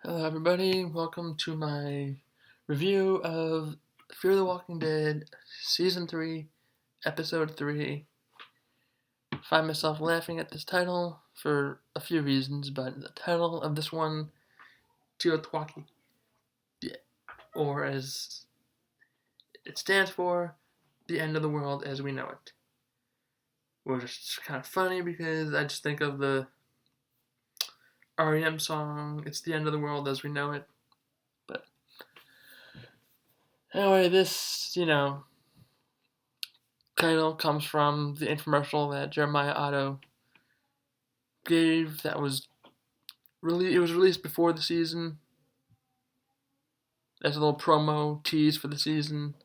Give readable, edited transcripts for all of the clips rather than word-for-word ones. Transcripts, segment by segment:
Hello, everybody. Welcome to my review of Fear the Walking Dead Season 3, Episode 3. I find myself laughing at this title for a few reasons, but the title of this one, TEOTWAKI, or as it stands for, The End of the World as We Know It. Which is kind of funny because I just think of the REM song, It's the End of the World as We Know It. But anyway, this, title comes from the infomercial that Jeremiah Otto gave. It was released before the season. As a little promo tease for the season,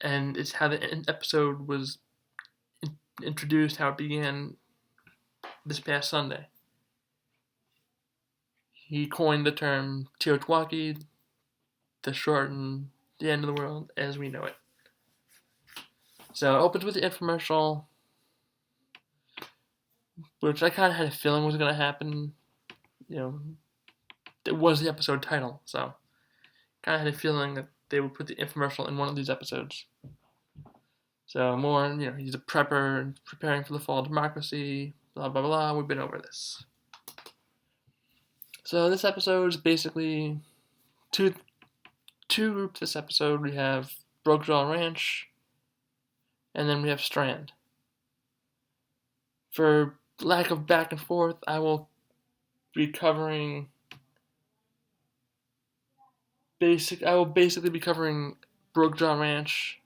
and it's how the episode was introduced, how it began this past Sunday. He coined the term TEOTWAWKI to shorten the end of the world as we know it. So it opens with the infomercial, which I kind of had a feeling was going to happen. It was the episode title, so kind of had a feeling that they would put the infomercial in one of these episodes. So more, he's a prepper, preparing for the fall of democracy, blah, blah, blah. We've been over this. So this episode is basically two groups this episode. We have Brokejaw Ranch, and then we have Strand. For lack of back and forth, I will be covering basically be covering Brokejaw Ranch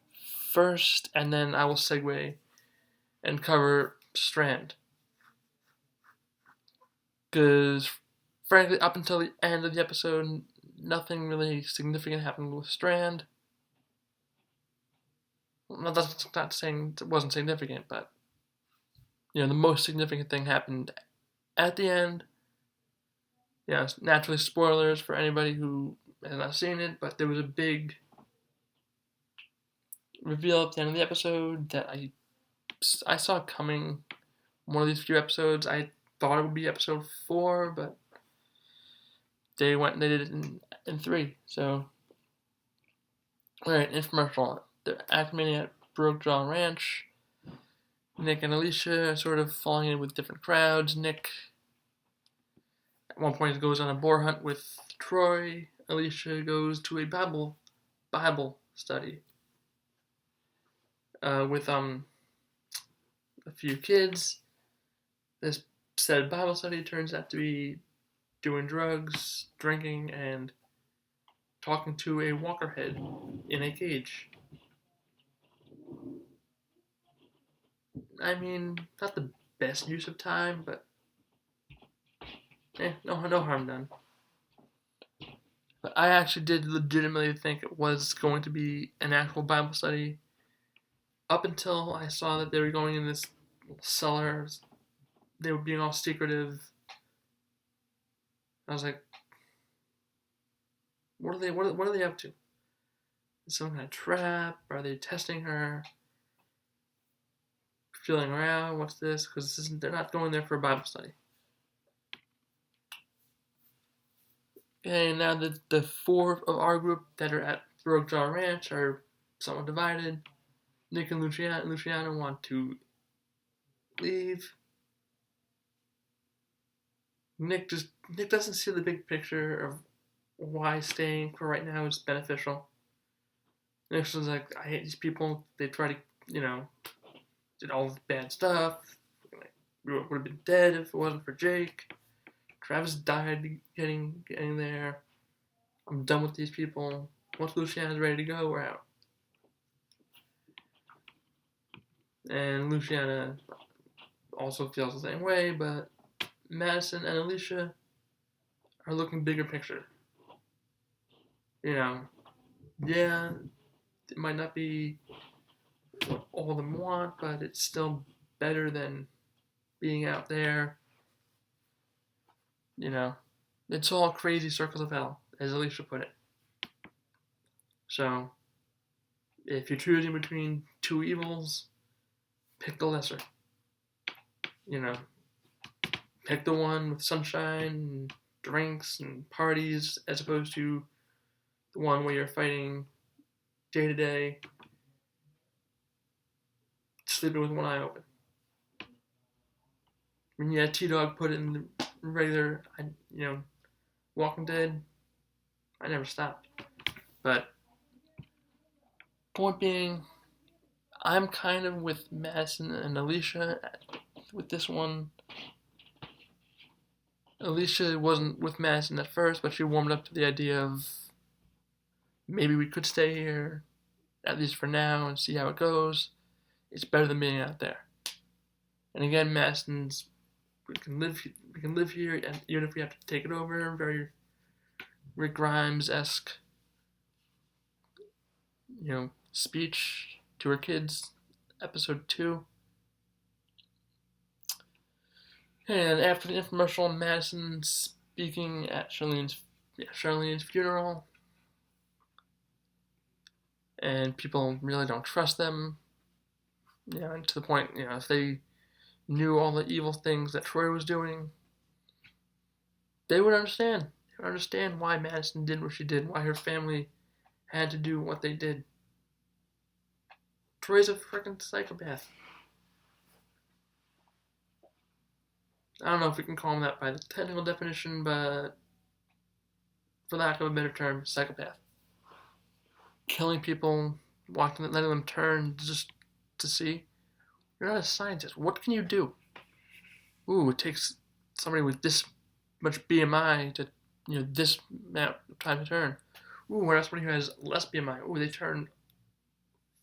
first, and then I will segue and cover Strand. Because, frankly, up until the end of the episode, nothing really significant happened with Strand. Well, that's not saying it wasn't significant, but, the most significant thing happened at the end. Naturally spoilers for anybody who has not seen it, but there was a big reveal at the end of the episode that I saw coming. One of these few episodes, I thought it would be episode 4, but they went and they did it in 3. So, alright, infomercial. They're acclimating at Brokejaw Ranch. Nick and Alicia are sort of falling in with different crowds. Nick, at one point, goes on a boar hunt with Troy. Alicia goes to a Bible study with a few kids. This said Bible study turns out to be doing drugs, drinking, and talking to a walkerhead in a cage. I mean, not the best use of time, but no harm done. But I actually did legitimately think it was going to be an actual Bible study up until I saw that they were going in this cellar. They were being all secretive. I was like, what are they up to? Is some kind of trap? Are they testing her? Feeling around? What's this? Because they're not going there for a Bible study. Okay, now the 4 of our group that are at Brokejaw Ranch are somewhat divided. Nick and Luciana want to leave. Nick doesn't see the big picture of why staying for right now is beneficial. Nick's just like, I hate these people. They try to, did all this bad stuff. We would have been dead if it wasn't for Jake. Travis died getting there. I'm done with these people. Once Luciana's ready to go, we're out. And Luciana also feels the same way, but Madison and Alicia are looking bigger picture. Yeah, it might not be what all of them want, but it's still better than being out there. It's all crazy circles of hell, as Alicia put it. So, if you're choosing between 2 evils, pick the lesser. Pick the one with sunshine and drinks and parties, as opposed to the one where you're fighting day to day, sleeping with one eye open. I mean, yeah, T-Dog put it in the regular, Walking Dead. I never stopped. But point being, I'm kind of with Madison and Alicia with this one. Alicia wasn't with Madison at first, but she warmed up to the idea of maybe we could stay here, at least for now, and see how it goes. It's better than being out there. And again, Madison's we can live here, and even if we have to take it over, very Rick Grimes-esque, speech to her kids, episode 2. And after the infomercial, Madison speaking at Charlene's funeral, and people really don't trust them. And to the point, if they knew all the evil things that Troy was doing, they would understand. They would understand why Madison did what she did, why her family had to do what they did. Troy's a freaking psychopath. I don't know if we can call him that by the technical definition, but for lack of a better term, psychopath. Killing people, letting them turn just to see. You're not a scientist. What can you do? Ooh, it takes somebody with this much BMI to, this amount of time to turn. Ooh, what else? Somebody who has less BMI? Ooh, they turn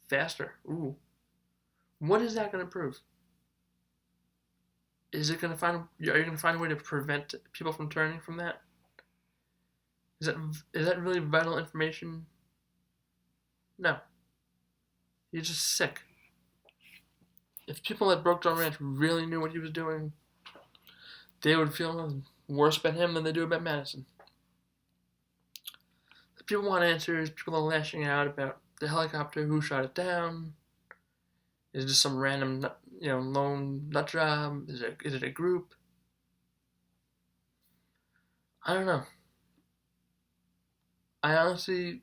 faster. Ooh. What is that going to prove? Are you going to find a way to prevent people from turning from that? Is that really vital information? No. He's just sick. If people at Broke Down Ranch really knew what he was doing, they would feel worse about him than they do about Madison. If people want answers. People are lashing out about the helicopter, who shot it down. Is it just some random, lone nut job? Is it a group? I don't know. I honestly,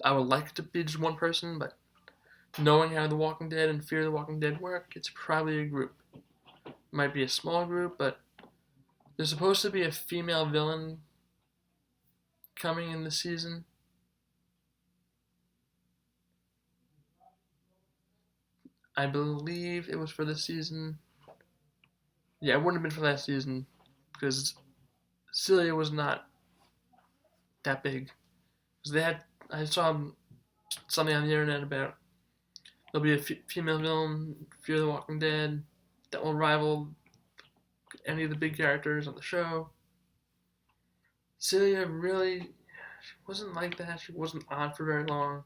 I would like it to be just one person, but knowing how The Walking Dead and Fear the Walking Dead work, it's probably a group. It might be a small group, but there's supposed to be a female villain coming in the season. I believe it was for this season. Yeah, it wouldn't have been for last season, because Celia was not that big. Because I saw something on the internet about there'll be a female villain, Fear the Walking Dead, that will rival any of the big characters on the show. Celia really, she wasn't like that. She wasn't on for very long.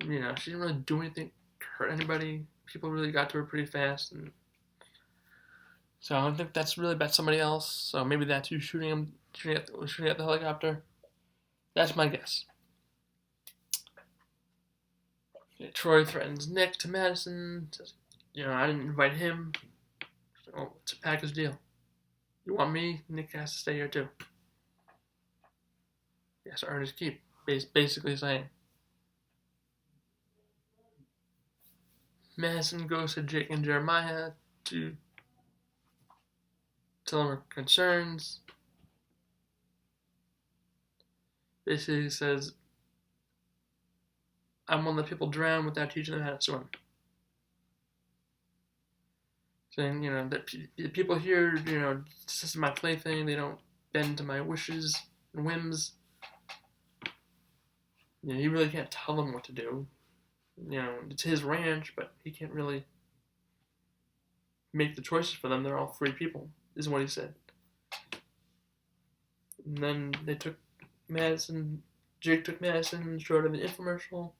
She didn't really do anything to hurt anybody. People really got to her pretty fast, and so I don't think that's really about somebody else. So maybe that's who's shooting at the helicopter. That's my guess. Troy threatens Nick to Madison. Says, I didn't invite him. So it's a package deal. You want me? Nick has to stay here too. He has to earn his keep. Basically saying. Madison goes to Jake and Jeremiah to tell them her concerns. Basically says, I'm one that people drown without teaching them how to swim. Saying, that the people here, this is my plaything, they don't bend to my wishes and whims. You really can't tell them what to do. It's his ranch, but he can't really make the choices for them. They're all free people, is what he said. And then they took Madison, Jake took Madison and showed her the infomercial.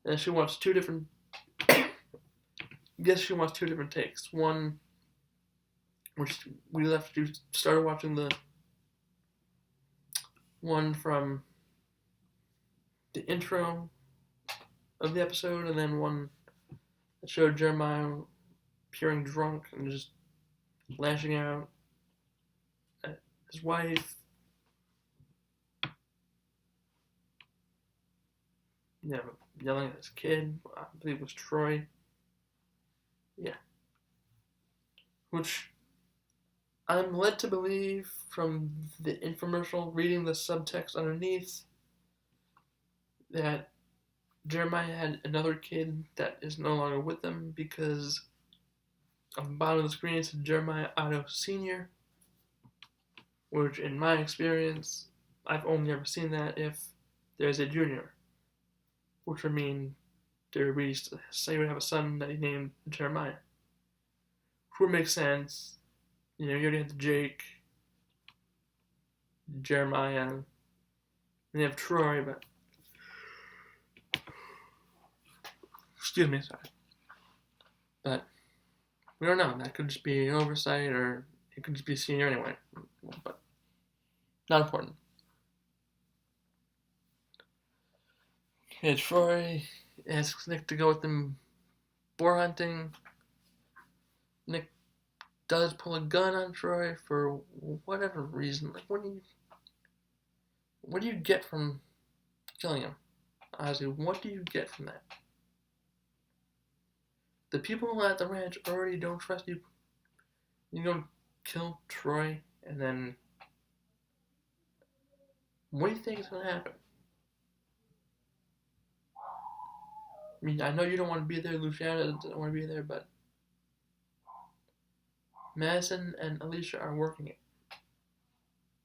And she wants two different takes. One, which we started watching the one from the intro of the episode, and then one that showed Jeremiah appearing drunk and just lashing out at his wife. Yelling at his kid. I believe it was Troy. Yeah. Which I'm led to believe from the infomercial, reading the subtext underneath, that Jeremiah had another kid that is no longer with them because on the bottom of the screen it said Jeremiah Otto Sr., which in my experience, I've only ever seen that if there's a junior, which would mean there would say would have a son that he named Jeremiah. Which would make sense. You already have Jake, Jeremiah, and you have Troy, but excuse me, sorry. But we don't know. That could just be an oversight, or it could just be a senior anyway. But not important. Okay, Troy asks Nick to go with them boar hunting. Nick does pull a gun on Troy for whatever reason. Like, what do you get from killing him? Honestly, what do you get from that? The people at the ranch already don't trust you. You go kill Troy, and then what do you think is going to happen? I mean, I know you don't want to be there, Luciana doesn't want to be there, but Madison and Alicia are working it.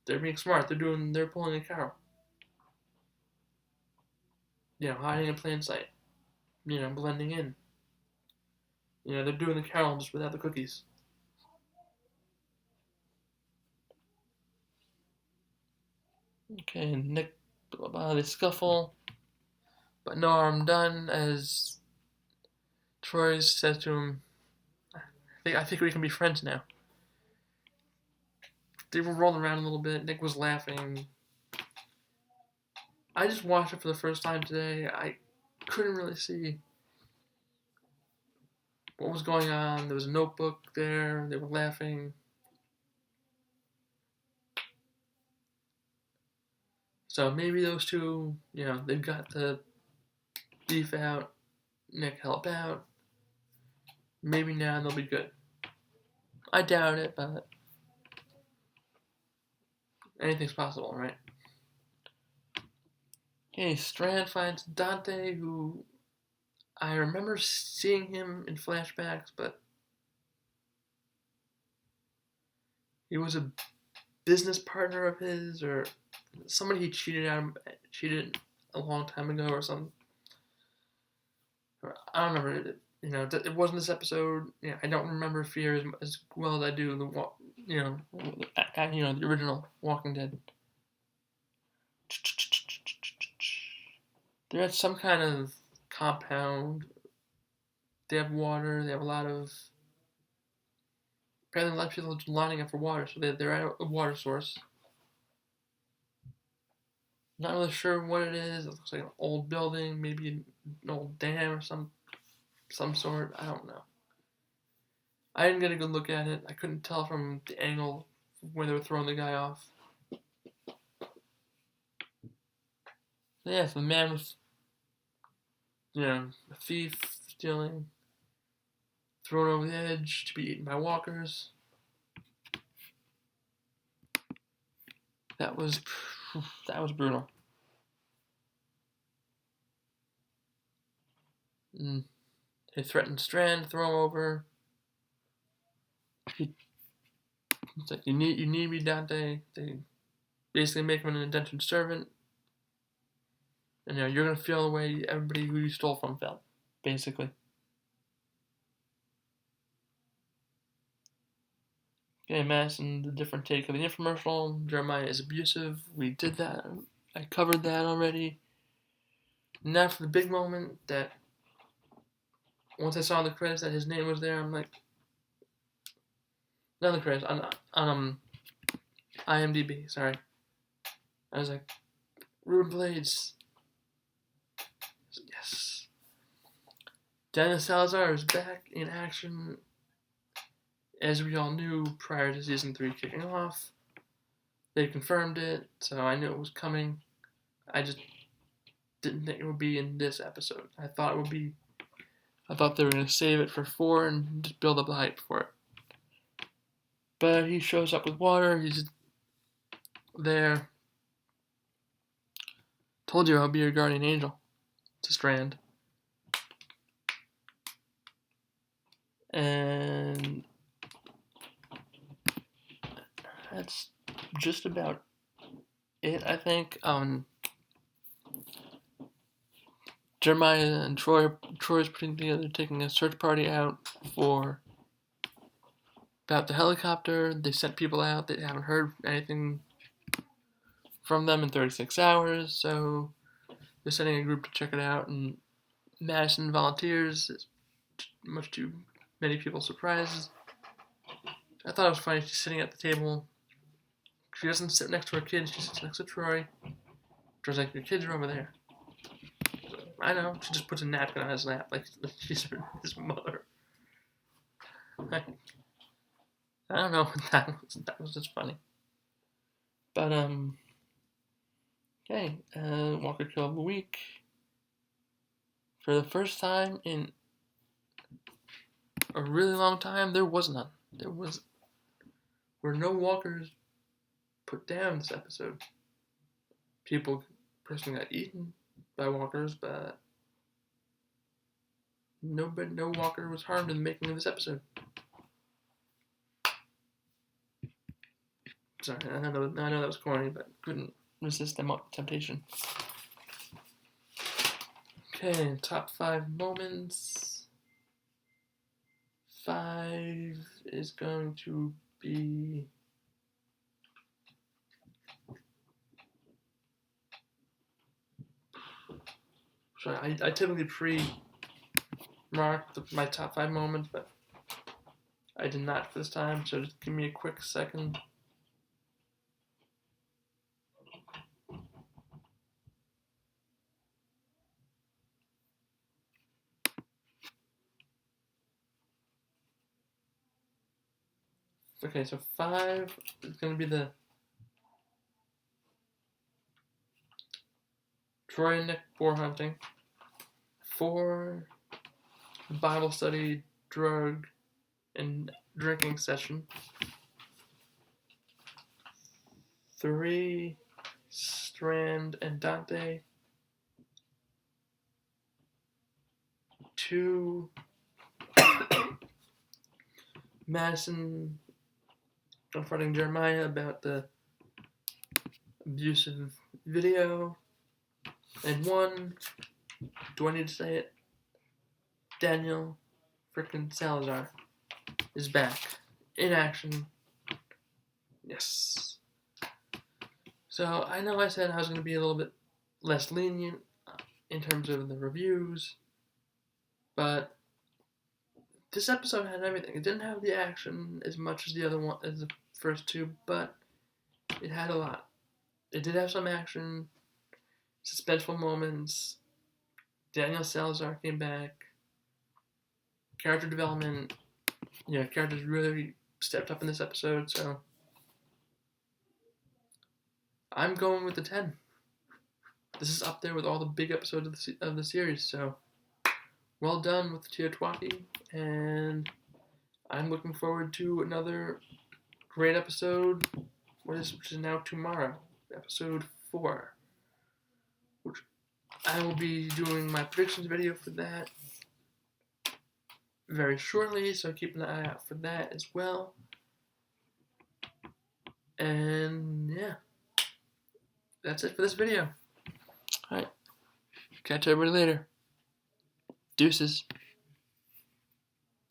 They're being smart. They're pulling a Carol. Hiding in plain sight. Blending in. They're doing the Carol just without the cookies. Okay, Nick, they scuffle, but no harm done, as Troy says to him, I think we can be friends now. They were rolling around a little bit. Nick was laughing. I just watched it for the first time today. I couldn't really see what was going on. There was a notebook there. They were laughing. So maybe those two, they've got the beef out. Nick help out. Maybe now they'll be good. I doubt it, but anything's possible, right? Okay, Strand finds Dante, who I remember seeing him in flashbacks, but he was a business partner of his, or somebody he cheated a long time ago or something. I don't remember. It wasn't this episode. I don't remember Fear as well as I do the original Walking Dead. They're at some kind of compound. They have water. They have apparently a lot of people are lining up for water, so they're at a water source. Not really sure what it is. It looks like an old building, maybe an old dam or some sort. I don't know. I didn't get a good look at it. I couldn't tell from the angle where they were throwing the guy off. Yeah, so the man was, a thief, stealing, thrown over the edge to be eaten by walkers. That was brutal. They threatened Strand, throw him over. It's like, you need me, Dante. They basically make him an indentured servant. And you're gonna feel the way everybody who you stole from felt, basically. Okay, Madison, the different take of the infomercial. Jeremiah is abusive. We did that. I covered that already. Now for the big moment that once I saw in the credits that his name was there, I'm like, not in the credits, on IMDb, sorry. I was like, Ruben Blades. Yes. Daniel Salazar is back in action as we all knew prior to season 3 kicking off, they confirmed it, so I knew it was coming. I just didn't think it would be in this episode. I thought they were going to save it for 4 and just build up the hype for it. But he shows up with water. He's there. Told you I'll be your guardian angel. To Strand. And that's just about it, I think. Jeremiah and Troy's putting together, taking a search party out about the helicopter. They sent people out. They haven't heard anything from them in 36 hours, so they're sending a group to check it out, and Madison volunteers, much to many people's surprises. I thought it was funny. She's sitting at the table. She doesn't sit next to her kids. She sits next to Troy. Troy's like, your kids are over there. I know. She just puts a napkin on his lap like she's his mother. I don't know. That was just funny. But, okay. Walker Kill of the Week. For the first time in a really long time, there was none. There were no walkers put down this episode. Person got eaten by walkers, but no walker was harmed in the making of this episode. Sorry, I know that was corny, but couldn't resist the temptation. Okay, top 5 moments. 5 is going to be... Sorry, I typically pre-mark my top 5 moments, but I did not for this time, so just give me a quick second. Okay, so 5 is going to be the Troy and Nick boar hunting. 4, Bible study, drug, and drinking session. 3, Strand and Dante. 2, Madison confronting Jeremiah about the abusive video. And 1, do I need to say it? Daniel frickin' Salazar is back in action. Yes. So I know I said I was going to be a little bit less lenient in terms of the reviews, but this episode had everything. It didn't have the action as much as the first 2, but it had a lot. It did have some action, suspenseful moments. Daniel Salazar came back. Character development. Characters really stepped up in this episode, so I'm going with the 10. This is up there with all the big episodes of the series, so well done with the TEOTWAWKI, and I'm looking forward to another great episode, which is now tomorrow, episode 4, which I will be doing my predictions video for that very shortly, so keep an eye out for that as well. And yeah, that's it for this video. Alright, catch everybody later. Deuces.